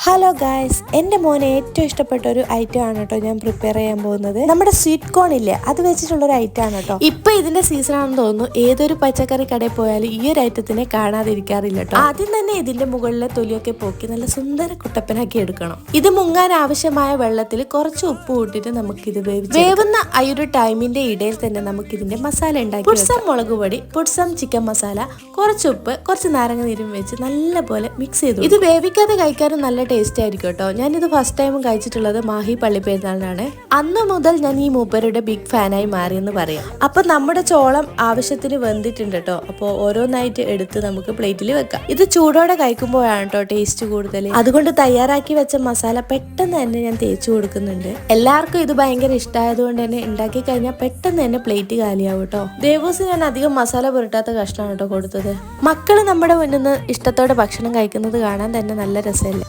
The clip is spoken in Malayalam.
ഹലോ ഗായ്സ്, എൻ്റെ മോനെ ഏറ്റവും ഇഷ്ടപ്പെട്ട ഒരു ഐറ്റം ആണ് കേട്ടോ ഞാൻ പ്രിപ്പയർ ചെയ്യാൻ പോകുന്നത്. നമ്മുടെ സ്വീറ്റ് കോൺ ഇല്ലേ, അത് വെച്ചിട്ടുള്ളൊരു ഐറ്റം ആണ് കേട്ടോ. ഇപ്പൊ ഇതിന്റെ സീസൺ ആണെന്ന് തോന്നുന്നു. ഏതൊരു പച്ചക്കറി കടയിൽ പോയാലും ഈ ഒരു ഐറ്റത്തിനെ കാണാതിരിക്കാറില്ല കേട്ടോ. ആദ്യം തന്നെ ഇതിന്റെ മുകളിലെ തൊലിയൊക്കെ പോക്കി നല്ല സുന്ദര കുട്ടപ്പനാക്കി എടുക്കണം. ഇത് മുങ്ങാൻ ആവശ്യമായ വെള്ളത്തിൽ കുറച്ച് ഉപ്പ് കൂട്ടിയിട്ട് നമുക്കിത് വേവുന്ന ആ ഒരു ടൈമിന്റെ ഇടയിൽ തന്നെ നമുക്ക് ഇതിന്റെ മസാല ഉണ്ടാക്കി പുട്സം മുളക് പൊടി, പുട്സം ചിക്കൻ മസാല, കുറച്ച് ഉപ്പ്, കുറച്ച് നാരങ്ങ നീരും വെച്ച് നല്ലപോലെ മിക്സ് ചെയ്തു. ഇത് വേവിക്കാതെ കഴിക്കാനും നല്ല ടേസ്റ്റ് ആയിരിക്കും കേട്ടോ. ഞാനിത് ഫസ്റ്റ് ടൈം കഴിച്ചിട്ടുള്ളത് മാഹി പള്ളിപ്പെരുന്നാളിനാണ്. അന്ന് മുതൽ ഞാൻ ഈ മൂപ്പരുടെ ബിഗ് ഫാനായി മാറിയെന്ന് പറയാം. അപ്പൊ നമ്മുടെ ചോളം ആവശ്യത്തിന് വെന്തിട്ടുണ്ട് കേട്ടോ. അപ്പോൾ ഓരോന്നായിട്ട് എടുത്ത് നമുക്ക് പ്ലേറ്റിൽ വെക്കാം. ഇത് ചൂടോടെ കഴിക്കുമ്പോഴാണ് കേട്ടോ ടേസ്റ്റ് കൂടുതൽ. അതുകൊണ്ട് തയ്യാറാക്കി വെച്ച മസാല പെട്ടെന്ന് തന്നെ ഞാൻ തേച്ചു കൊടുക്കുന്നുണ്ട്. എല്ലാവർക്കും ഇത് ഭയങ്കര ഇഷ്ടമായതുകൊണ്ട് തന്നെ ഉണ്ടാക്കി കഴിഞ്ഞാൽ പെട്ടെന്ന് തന്നെ പ്ലേറ്റ് കാലിയാവും കേട്ടോ. ദേവൂസ് ഞാൻ അധികം മസാല പുരട്ടാത്ത കഷ്ണമാണ് കേട്ടോ കൊടുത്തത്. മക്കള് നമ്മുടെ മുന്നിൽ നിന്ന് ഇഷ്ടത്തോടെ ഭക്ഷണം കഴിക്കുന്നത് കാണാൻ തന്നെ നല്ല രസമല്ലേ.